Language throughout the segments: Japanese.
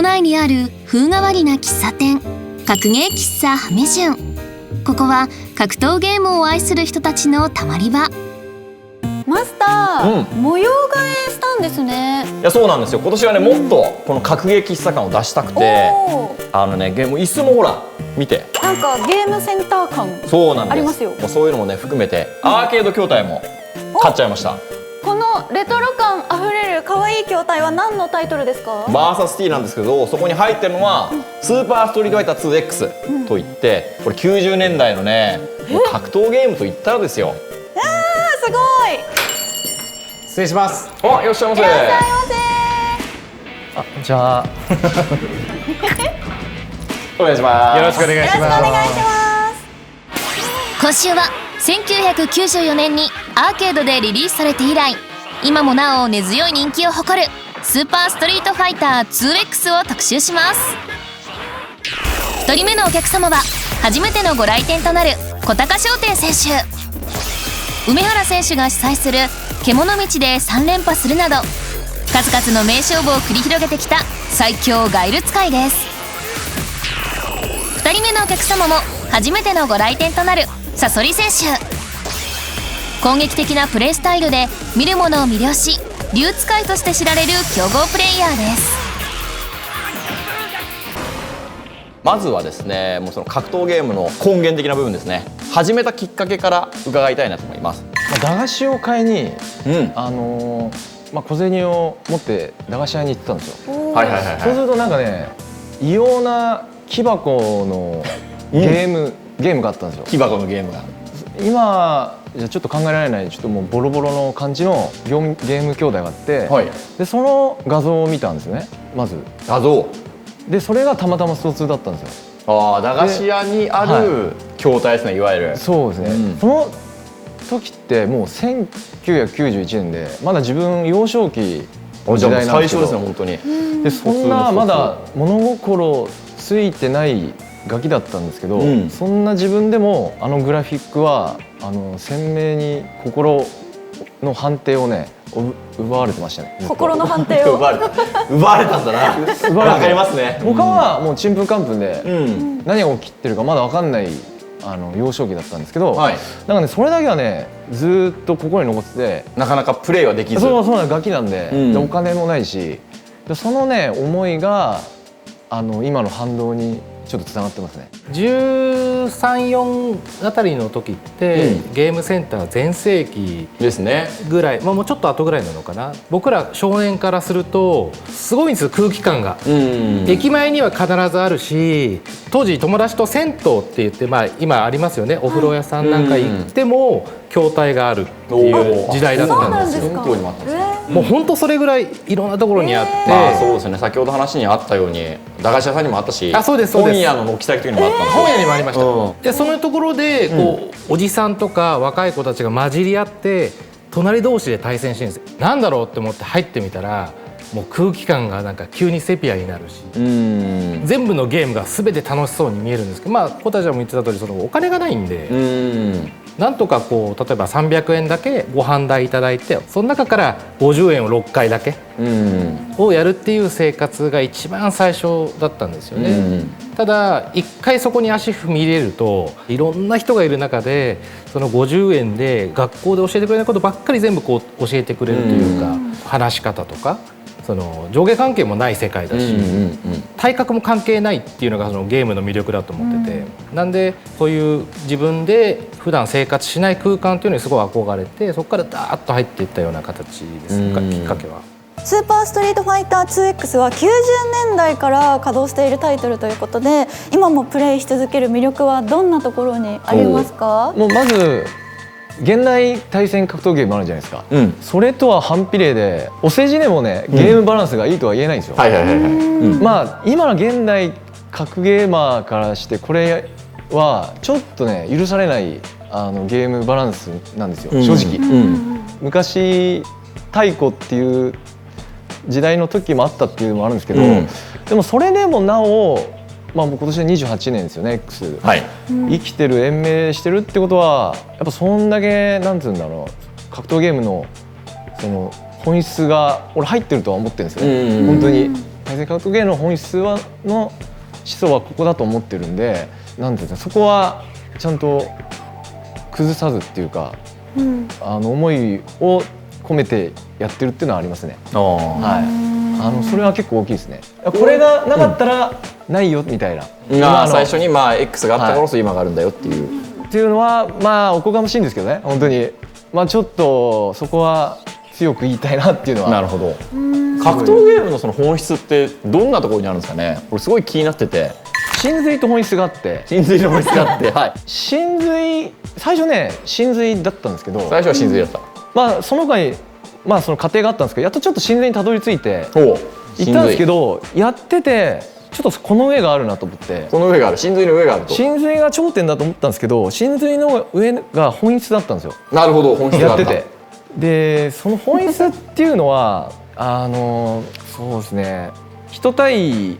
都内にある風変わりな喫茶店、格ゲー喫茶ハメジュン。ここは格闘ゲームを愛する人たちのたまり場。マスター、模様替えしたんですね。いやそうなんですよ。今年はねもっとこの格ゲー喫茶感を出したくて、椅子もほら見て、なんかゲームセンター感そうなんです。ありますよ。もうそういうのもね含めてアーケード筐体も買っちゃいました。このレトロ感あふれる可愛い筐体は何のタイトルですか？バーサス T なんですけど、そこに入ってるのはスーパーストリートファイター 2X といって、これ90年代のねもう格闘ゲームといったらですよ。すごい。失礼します。あ、いらっしゃいませ。いらっしゃいまあ、じゃあお願いします。よろしくお願いしせ。よろしくおます。願いします。今週は1994年にアーケードでリリースされて以来、今もなお根強い人気を誇るスーパーストリートファイター 2X を特集します。1人目のお客様は初めてのご来店となる小高商店選手。梅原選手が主催する獣道で3連覇するなど数々の名勝負を繰り広げてきた最強ガイル使いです。2人目のお客様も初めてのご来店となるサソリ選手。攻撃的なプレースタイルで見る者を魅了し、竜使いとして知られる強豪プレイヤーです。まずはですね、もうその格闘ゲームの根源的な部分ですね。始めたきっかけから伺いたいなと思います。駄菓子を買いに、小銭を持って駄菓子屋に行ってたんですよ。はいはいはいはい。そうするとなんかね、異様な木箱のゲームがあったんですよ。木箱のゲームが。今じゃちょっと考えられない、ちょっともうボロボロの感じのゲーム兄弟があって、はい、でその画像を見たんですよね。まず画像で、それがたまたまスト2だったんですよ。ああ、駄菓子屋にある筐体ですね、いわゆる。そうですね、その時ってもう1991年でまだ自分幼少期の時代なんですけど、最初ですね本当に。でそんなまだ物心ついてないガキだったんですけど、そんな自分でもあのグラフィックは鮮明に心の判定をね奪われてましたね。心の判定を奪われたんだな。わかりますね。他はもうちんぷんかんぷんで何が起きてるかまだ分かんない幼少期だったんですけど、なんかねそれだけはねずっと心に残ってて、なかなかプレイはできず。そうなガキなんで、お金もないし、そのね思いが今の反動にちょっとつながってますね。13、4あたりの時って、ゲームセンター全盛期ですねぐらい、もうちょっと後ぐらいなのかな。僕ら少年からするとすごいんですよ、空気感が。駅前には必ずあるし、当時友達と銭湯って言って、今ありますよね、お風呂屋さんなんか行っても筐体があるっていう時代だったんですよ。もう本当それぐらいいろんなところにあって、そうですね、先ほど話にあったように駄菓子屋さんにもあったし、そうですそうです、本屋の軒先にもあったんですよ。本屋にもありました。でそのところでおじさんとか若い子たちが混じり合って隣同士で対戦してるんですよ。なんだろうって思って入ってみたら、もう空気感がなんか急にセピアになるし、全部のゲームが全て楽しそうに見えるんですけど、子たちも言ってた通りお金がないんで、なんとか例えば300円だけご飯代いただいて、その中から50円を6回だけをやるっていう生活が一番最初だったんですよね。ただ一回そこに足踏み入れると、いろんな人がいる中でその50円で学校で教えてくれないことばっかり全部教えてくれるというか、話し方とかその上下関係もない世界だし、体格も関係ないっていうのがそのゲームの魅力だと思ってて、なんでそういう自分で普段生活しない空間っていうのにすごい憧れて、そこからダーッと入っていったような形です、きっかけは。スーパーストリートファイター 2X は90年代から稼働しているタイトルということで、今もプレイし続ける魅力はどんなところにありますか？もうまず現代対戦格闘ゲームあるじゃないですか、それとは反比例でお世辞でもね、ゲームバランスがいいとは言えないんですよ。今の現代格ゲーマーからしてこれはちょっとね許されないゲームバランスなんですよ、正直。昔太古っていう時代の時もあったっていうのもあるんですけど、でもそれでもなお、今年は28年ですよね X、生きてる延命してるってことはやっぱそんだけなんていうんだろう、格闘ゲームのその本質が俺入ってるとは思ってるんですよね、本当に。対戦格闘ゲームの本質の思想はここだと思ってるんで、なんていうかそこはちゃんと崩さずっていうか、思いを込めてやってるっていうのはありますね。はい、それは結構大きいですね。これがなかったらないよみたいな、最初にX があったからこそ今があるんだよっていう、っていうのはおこがましいんですけどね、本当にちょっとそこは強く言いたいなっていうのは。なるほど。格闘ゲームのその本質ってどんなところにあるんですかね。これすごい気になってて。真髄と本質があって、真髄の本質があって、はい。真髄、最初ね真髄だったんですけど、最初は真髄だった。その他にその過程があったんですけど、やっとちょっと真髄にたどり着いて行ったんですけど、やっててちょっとこの上があるなと思って。この上がある、真髄の上があると。真髄が頂点だと思ったんですけど、真髄の上が本質だったんですよ。なるほど、本質があった。やってて、でその本質っていうのはそうですね、人対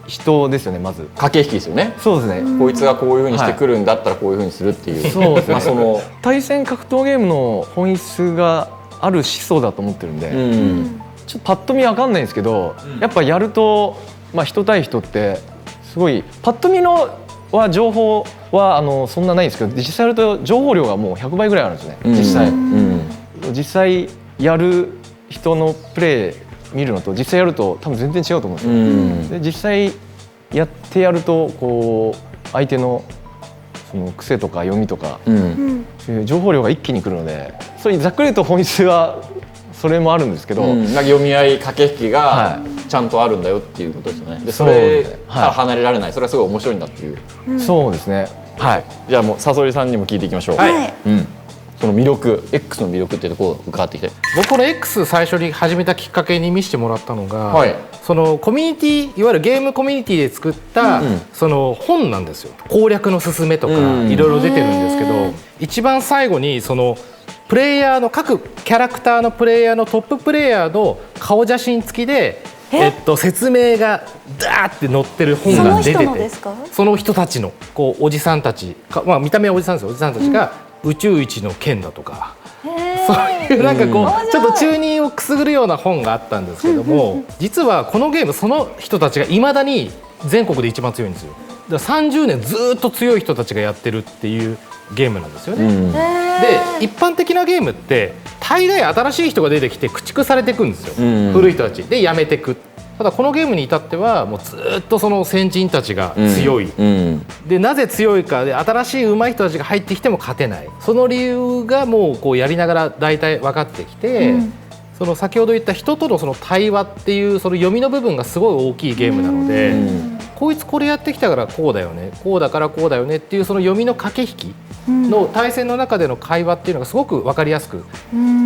人ですよね。まず駆け引きですよね。そうですね。こいつがこういう風にしてくるんだったらこういう風にするっていう。そうですね。その対戦格闘ゲームの本質がある思想だと思ってるんで、ちょっとパッと見わかんないんですけど、やっぱやると人対人ってすごいパッと見の情報はそんなないんですけど、実際やると情報量がもう100倍ぐらいあるんですね。実際やる人のプレー見るのと実際やると多分全然違うと思うんですよ。で実際やってやるとこう相手のその癖とか読みとか、そういう情報量が一気にくるので、それざっくり言うと本質はそれもあるんですけど、読み合い駆け引きがちゃんとあるんだよっていうことですよね。でそれから離れられない、それはすごい面白いんだっていう。そうですね。はい。じゃあもうさそりさんにも聞いていきましょう。はい。その魅力、X の魅力っていうところを伺ってきて。僕この X 最初に始めたきっかけに見せてもらったのが、そのコミュニティ、いわゆるゲームコミュニティで作ったその本なんですよ。攻略のすすめとかいろいろ出てるんですけど、一番最後にそのプレイヤーの各キャラクターのプレイヤーのトッププレイヤーの顔写真付きで説明がダーって載ってる本が出てて、その人たちのこうおじさんたち、見た目はおじさんですよ。おじさんたちが宇宙一の剣だとか、そういうなんかこうちょっと中二をくすぐるような本があったんですけども、実はこのゲームその人たちがいまだに全国で一番強いんですよ。だから30年ずっと強い人たちがやってるっていうゲームなんですよね。で一般的なゲームって大概新しい人が出てきて駆逐されていくんですよ、古い人たちでやめていく。ただこのゲームに至ってはもうずっとその先人たちが強い、でなぜ強いかで、新しい上手い人たちが入ってきても勝てない、その理由がもうこうやりながら大体分かってきて、その先ほど言った人とのその対話っていうその読みの部分がすごい大きいゲームなので、こいつこれやってきたからこうだよね、こうだからこうだよねっていうその読みの駆け引きの対戦の中での会話っていうのがすごく分かりやすく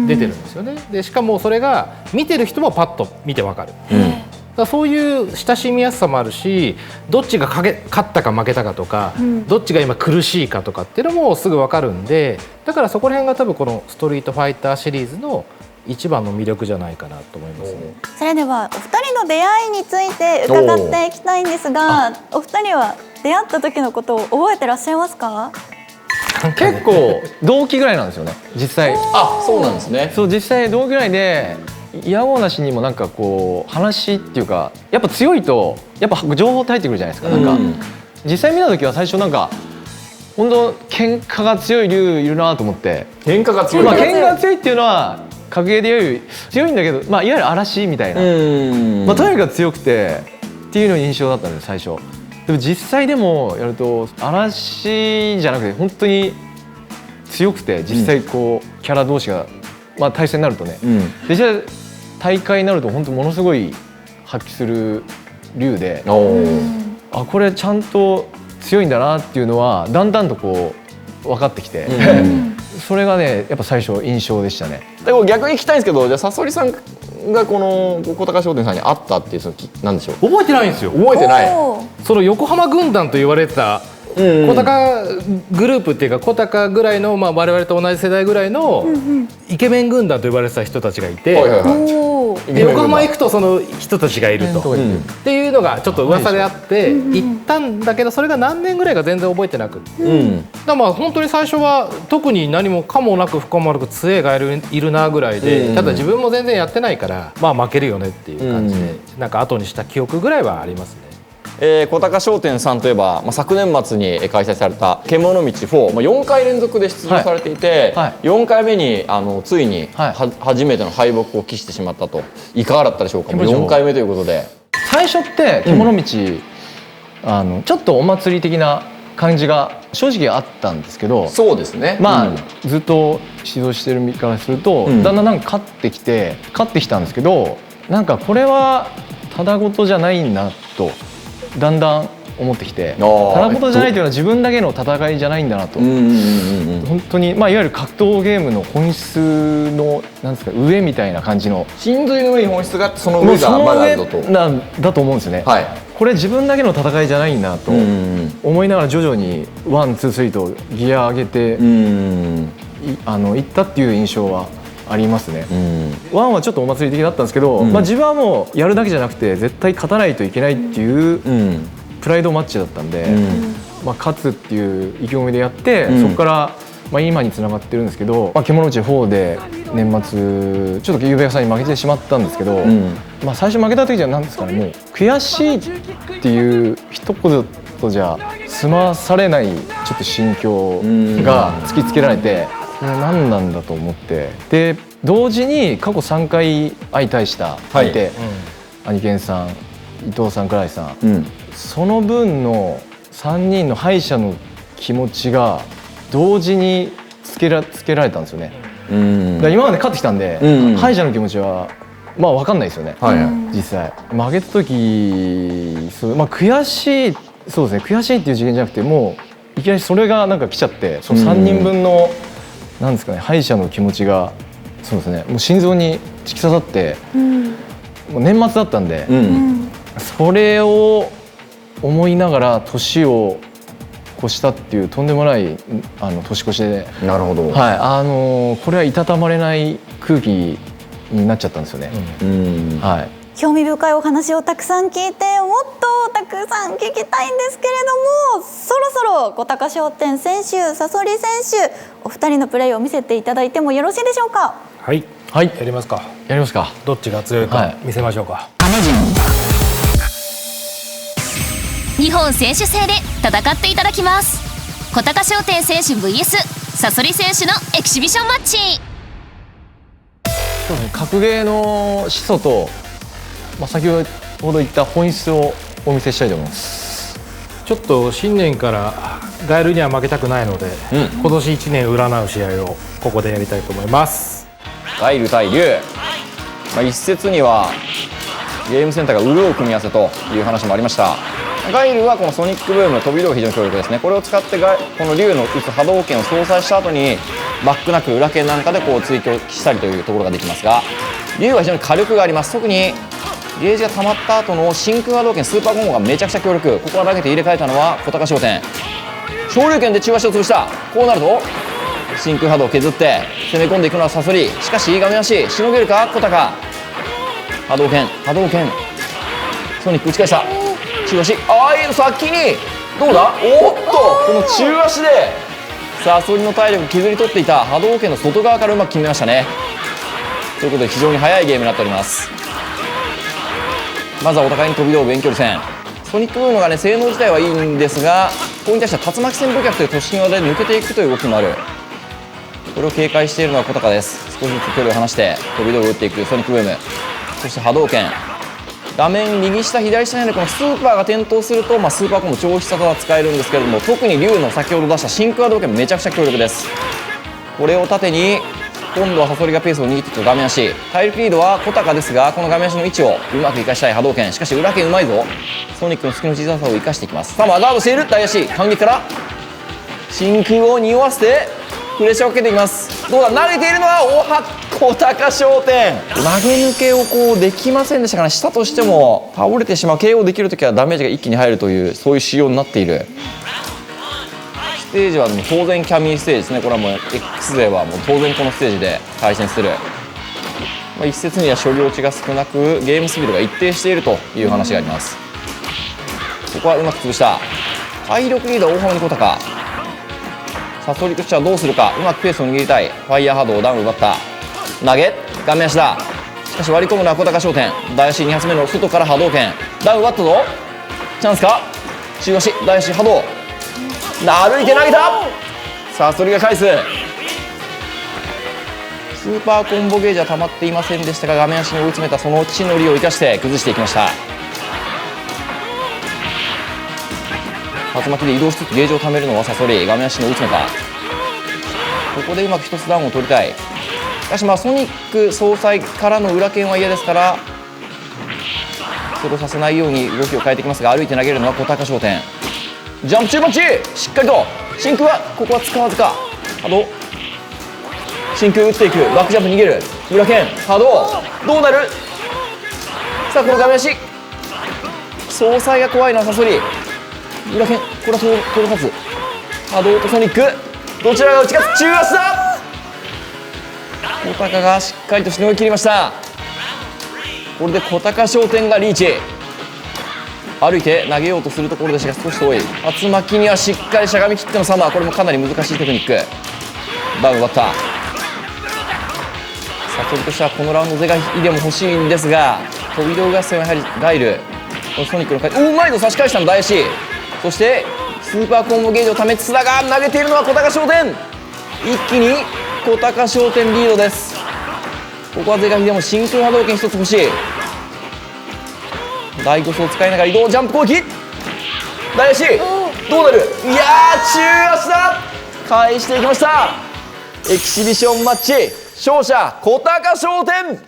出てるんですよね。でしかもそれが見てる人もパッと見て分かる。だそういう親しみやすさもあるし、どっちが勝ったか負けたかとか、どっちが今苦しいかとかっていうのもすぐ分かるんで、だからそこら辺が多分このストリートファイターシリーズの一番の魅力じゃないかなと思いますね。それではお二人の出会いについて伺っていきたいんですが、お二人は出会った時のことを覚えてらっしゃいますか？結構同期ぐらいなんですよね、実際。そうなんですね。そう、実際同期ぐらいで、いやごうなしにもなんかこう話っていうか、やっぱ強いとやっぱ情報入ってくるじゃないですか。なんか実際見た時は最初なんか本当喧嘩が強い竜いるなと思って。喧嘩が強い。喧嘩が強いっていうのは格ゲーでより強いんだけど、いわゆる嵐みたいな、とにかく強くてっていうの印象だったんです最初。でも実際でもやると嵐じゃなくて本当に強くて、実際こうキャラ同士が対戦になるとね、実際大会になると本当ものすごい発揮する竜で、これちゃんと強いんだなっていうのはだんだんとこう分かってきて、それがねやっぱ最初印象でしたね。でも逆に聞きたいんですけど、じゃあさそりさんがこの小高商店さんに会ったっていう、そのなんでしょう。覚えてないんですよ。覚えてない。その横浜軍団と言われてた小高グループっていうか小高ぐらいの、我々と同じ世代ぐらいのイケメン軍団と呼ばれてた人たちがいて、で横浜行くとその人たちがいると、っていうのがちょっと噂であって行ったんだけど、それが何年ぐらいか全然覚えてなくて、だから本当に最初は特に何もかもなく不可もなく強いがいるなぐらいで、ただ自分も全然やってないから負けるよねっていう感じで、なんか後にした記憶ぐらいはありますね。小高商店さんといえば、昨年末に開催された獣道4、4回連続で出場されていて、4回目についに初めての敗北を喫してしまったと。いかがだったでしょうか。4回目ということで、最初って獣道、ちょっとお祭り的な感じが正直あったんですけど、そうですね、ずっと指導してる身からすると、だんだんなんか勝ってきたんですけど、なんかこれはただごとじゃないなとだんだん思ってきて、ただごとじゃないというのは自分だけの戦いじゃないんだなと、本当にいわゆる格闘ゲームの本質のなんですか、上みたいな感じの、真髄の上に本質があって、その上がまだあるとなんだと思うんですよね。これ自分だけの戦いじゃないんだと思いながら、徐々にワンツースリーとギア上げていったっていう印象はありますね。ワンはちょっとお祭り的だったんですけど、自分はもうやるだけじゃなくて絶対勝たないといけないっていうプライドマッチだったんで、勝つっていう意気込みでやって、そこから今につながってるんですけど、獣道4で年末ちょっとゆうべ屋さんに負けてしまったんですけど、最初負けた時じゃ何ですかね、もう悔しいっていう一言じゃ済まされないちょっと心境が突きつけられて、これ何なんだと思って、で同時に過去3回相対した相手、兄健さん、伊藤さん、倉井さん、その分の3人の敗者の気持ちが同時につけられたんですよね。だから今まで勝ってきたんで、敗者の気持ちは分かんないですよね、実際。負けた時悔しい、そうですね、悔しいっていう次元じゃなくて、もういきなりそれがなんか来ちゃって、その3人分のなんですかね、敗者の気持ちが、そうですね、もう心臓に突き刺さって、もう年末だったんで、それを思いながら年を越したっていうとんでもない年越しで、なるほど、これはいたたまれない空気になっちゃったんですよね。興味深いお話をたくさん聞いて、もっとたくさん聞きたいんですけれども、そろそろ小高商店選手、サソリ選手、お二人のプレーを見せていただいてもよろしいでしょうか。はい、やりますか。どっちが強いか見せましょうか。2本選手制で戦っていただきます。小高商店選手 vs サソリ選手のエキシビションマッチ。そうですね、格ゲーの始祖と、先ほど言った本質をお見せしたいと思います。ちょっと新年からガエルには負けたくないので、今年1年占う試合をここでやりたいと思います。ガイル対龍、一説にはゲームセンターが潤う組み合わせという話もありました。ガイルはこのソニックブームの飛び道具非常に強力ですね。これを使ってこの龍の打つ波動拳を相殺した後にバックナックル裏剣なんかで追求したりというところができますが、龍は非常に火力があります。特にゲージが溜まった後の真空波動拳スーパーコンボがめちゃくちゃ強力。ここは投げて入れ替えたのは小高商店。昇竜拳で中足を潰した。こうなると真空波動を削って攻め込んでいくのはサソリ。しかし画面足しのげるか小高。波動拳ソニック打ち返した。中足、先にどうだ、おっとこの中足でサソリの体力削り取っていた波動拳の外側からうまく決めましたね。ということで非常に速いゲームになっております。まずはお互いに飛び道具遠距離戦。ソニックブームが性能自体はいいんですが、ここに対しては竜巻旋風脚という突進技で抜けていくという動きもある。これを警戒しているのは小高です。少しずつ距離を離して飛び道具を打っていくソニックブーム。そして波動拳、画面右下左下にあるこのスーパーが点灯すると、スーパーコンボ超必殺は使えるんですけれども、特に龍の先ほど出した真空波動拳めちゃくちゃ強力です。これを盾に今度はサソリがペースを握っていく画面足。体力リードは小高ですが、この画面足の位置をうまく生かしたい波動拳。しかし裏剣うまいぞ。ソニックの隙の小ささを生かしていきます。さあガードしている大足、反撃から真空を匂わせてプレッシャーをかけていきます。どうだ、投げているのは小高商店。投げ抜けをできませんでしたから、したとしても倒れてしまう。KO できるときはダメージが一気に入るという、そういう仕様になっている。テージはもう当然キャミーステージですね。これはもう X 勢はもう当然このステージで対戦する。一説には処理落ちが少なくゲームスピードが一定しているという話があります。ここはうまく潰した。体力リーダー大浜に小高。サソリとしてはどうするか。うまくペースを握りたい。ファイヤー波動ダウン奪った。投げ顔面足だ。しかし割り込むのは小高商店。大足2発目の外から波動拳。ダウン奪ったぞ。チャンスか。中足大足波動。歩いて投げた。サソリが返す。スーパーコンボゲージは溜まっていませんでしたが、画面足に追い詰めたその地の利を生かして崩していきました。竜巻で移動しつつゲージを貯めるのはサソリ。画面足に追い詰めた。ここでうまく一つダウンを取りたい。しかしソニック総裁からの裏剣は嫌ですから、それをさせないように動きを変えてきますが、歩いて投げるのは小高商店。ジャンプ中パンチしっかりと。真空はここは使わずか。波動真空打っていく。バックジャンプ逃げる。裏剣波動どうなる。さあこの画面足総裁が怖いのはサソリ。裏剣これは届かず。波動とソニックどちらが打ち勝つ。中足だ。小高がしっかりとしのぎ切りました。これで小高商店がリーチ。歩いて投げようとするところでしたが少し遠い。竜巻にはしっかりしゃがみ切ってのサマー。これもかなり難しいテクニック。ダウン奪った。サソリとしてはこのラウンド是が非でも欲しいんですが、飛び道具合戦はやはりガイルソニックの回うまいぞ。差し返したの大足。そしてスーパーコンボゲージをためつつだが投げているのは小高商店。一気に小高商店リードです。ここは是が非でも真空波動拳一つ欲しい。大ゴスを使いながら移動ジャンプ攻撃。大足どうなる。いやー中足だ。返していきました。エキシビションマッチ勝者小高商店。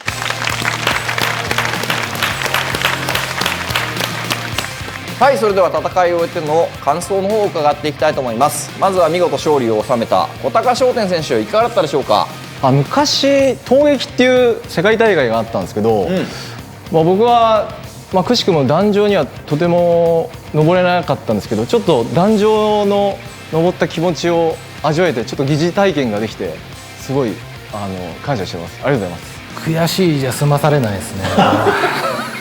はい、それでは戦いを終えての感想の方を伺っていきたいと思います。まずは見事勝利を収めた小高商店選手、いかがだったでしょうか。昔陶撃っていう世界大会があったんですけど、僕は、くしくも壇上にはとても登れなかったんですけど、ちょっと壇上の登った気持ちを味わえて、ちょっと疑似体験ができてすごい感謝してます。ありがとうございます。悔しいじゃ済まされないですね。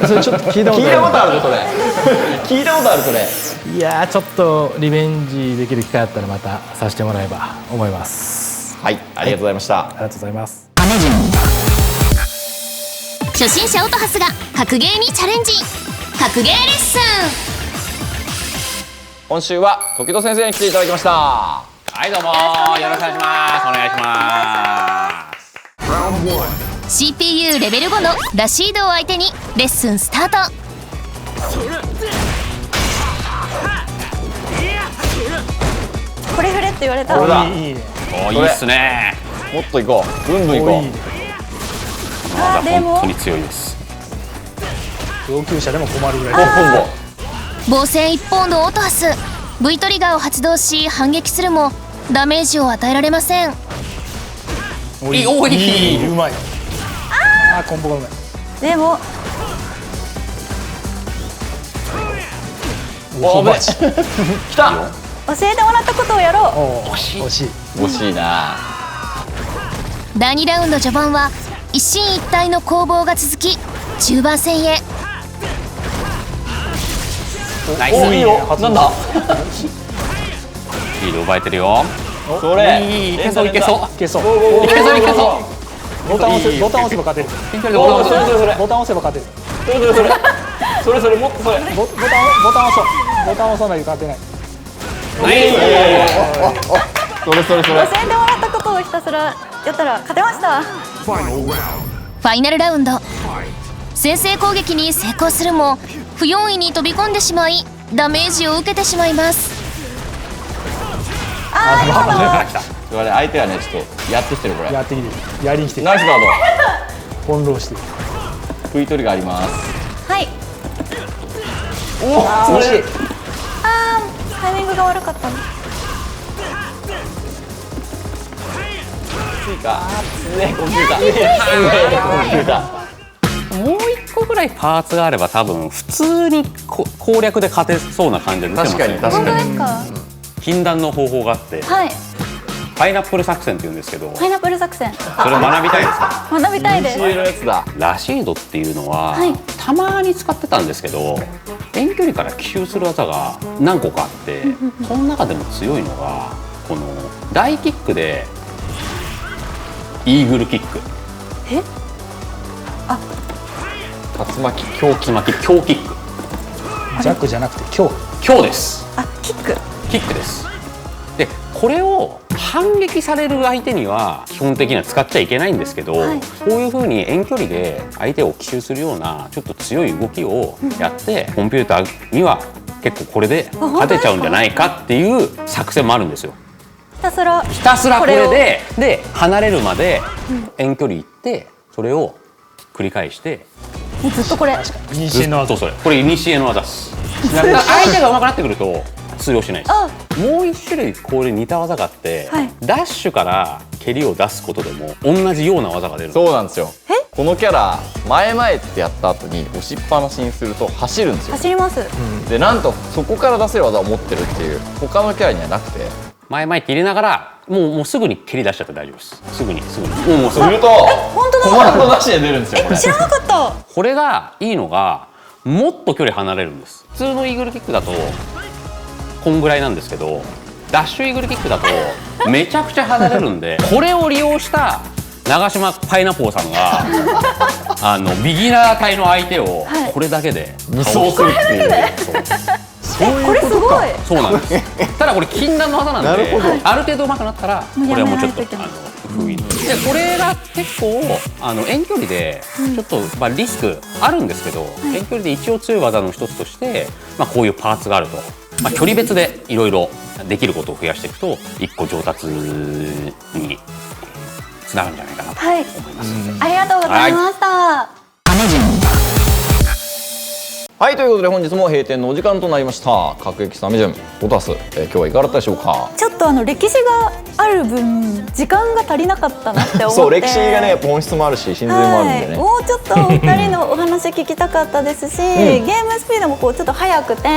それちょっと聞いたことある。それ聞いたことある。それいやーちょっとリベンジできる機会あったらまたさせてもらえば思います。はい、ありがとうございました。ありがとうございます。初心者オトハスが格ゲーにチャレンジ。格ゲーレッスン。今週は時戸先生に来ていただきました。はい、どうもよろしくお願いします。お願いします。CPU レベル5のラシードを相手にレッスンスタート。これ振れって言われた。これだ。おー、いいっすね。もっと行こう。ぐんぐん行こう。あでも本当に強いです。上級者でも困るぐらい。防戦一方のオトハス V トリガーを発動し反撃するもダメージを与えられません。おい、うまい。あーコンボがうまい。でもおべ来た。教えてもらったことをやろう。惜しい。惜しいな。第2ラウンド序盤は一進一退の攻防が続き中盤戦へ。ナイス。いいよ。なんだ。リード奪えてるよ。それ。いけそう。ボタン押せば勝てる。ボタン押せば勝てる。それもっとそれ。ボタン押さないと勝てない。それ。教えてもらったことをひたすらやったら勝てました。ファイナルラウンド先制攻撃に成功するも不用意に飛び込んでしまいダメージを受けてしまいます。相手はねちょっとやってきてる。これやってきてる。やりに来てる。ナイスガー翻弄してる。ド。食い取りがあります。はい。おお、惜しい。タイミングが悪かったの。ついか。コンピューター。もう一個ぐらいパーツがあれば多分普通に攻略で勝てそうな感じで見てますね。確かに。本当ですか。禁断の方法があって、はい。パイナップル作戦って言うんですけど、パイナップル作戦。それを学びたいですか？学びたいです。のやつだ。ラシードっていうのは、はいたまに使ってたんですけど、遠距離から奇襲する技が何個かあってその中でも強いのがこの大キックでイーグルキック、え？竜巻強キック、弱じゃなくて強。強です。あ、キック。キックです。でこれを反撃される相手には基本的には使っちゃいけないんですけど、はいこういうふうに遠距離で相手を奇襲するようなちょっと強い動きをやって、コンピューターには結構これで勝てちゃうんじゃないかっていう作戦もあるんですよ。ひたすら。ひたすらこれをで離れるまで遠距離行ってそれを繰り返してもうずっとこれ。ずっとそれこれ古の技ですだから相手が上手くなってくると通用しないです。あ、もう一種類これ似た技があって、はいダッシュから蹴りを出すことでも同じような技が出る。そうなんですよ。このキャラ前ってやった後に押しっぱなしにすると走るんですよ。走ります。でなんとそこから出せる技を持ってるっていう他のキャラにはなくて、前って入れながらもうすぐに蹴り出しちゃって大丈夫です。すぐにもうすぐすると本当だ。コマンドなしで出るんですよこれ。知らなかった。これがいいのがもっと距離離れるんです。普通のイーグルキックだとこんぐらいなんですけど、ダッシュイーグルキックだとめちゃくちゃ離れるんでこれを利用した長島パイナポーさんがビギナー隊の相手をこれだけで無双するっていう。これすごい。そうなんですただこれ禁断の技なんでなるほどある程度上手くなったらこれはもうちょっとやめないといけない封印でこれが結構遠距離でちょっとリスクあるんですけど、遠距離で一応強い技の一つとして、こういうパーツがあると、距離別でいろいろできることを増やしていくと一個上達につながるんじゃないかなと思います。ありがとうございました。はいということで本日も閉店のお時間となりました。各駅サメジュンボタス、今日はいかがだったでしょうか。ちょっと歴史がある分時間が足りなかったなって思って。そう歴史がね本質もあるし真髄もあるんでね、もうちょっとお二人のお話聞きたかったですし、ゲームスピードもちょっと速くて、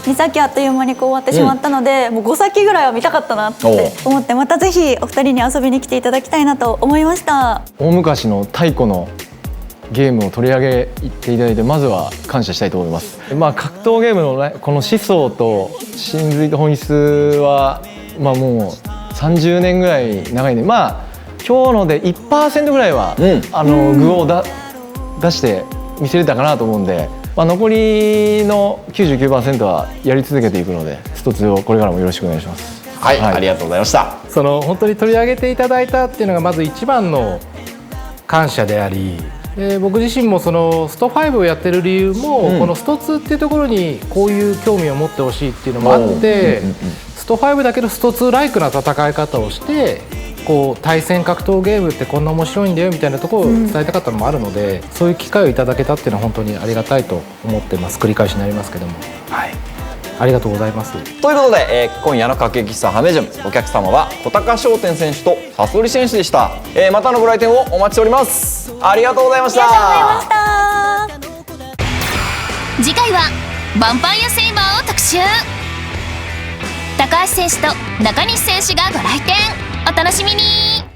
2先あっという間に終わってしまったので、もう5先ぐらいは見たかったなって思って、またぜひお二人に遊びに来ていただきたいなと思いました。大昔の太古のゲームを取り上げていただいてまずは感謝したいと思います。格闘ゲームのこの思想と真髄と本質はもう30年ぐらい長いんで、今日ので 1% ぐらいは、具を出して見せれたかなと思うんで、残りの 99% はやり続けていくのでスト2をこれからもよろしくお願いします。はい、ありがとうございました。本当に取り上げていただいたっていうのがまず一番の感謝であり、僕自身もスト5をやってる理由も、このスト2っていうところにこういう興味を持ってほしいっていうのもあって、スト5だけどスト2ライクな戦い方をして対戦格闘ゲームってこんな面白いんだよみたいなところを伝えたかったのもあるので、そういう機会をいただけたっていうのは本当にありがたいと思ってます。繰り返しになりますけども、ありがとうございます。ということで、今夜の各駅喫茶ハメジュンお客様は小高商店選手とサソリ選手でした。またのご来店をお待ちしております。ありがとうございました。次回はヴァンパイアセイバーを特集。高橋選手と中西選手がご来店。お楽しみに。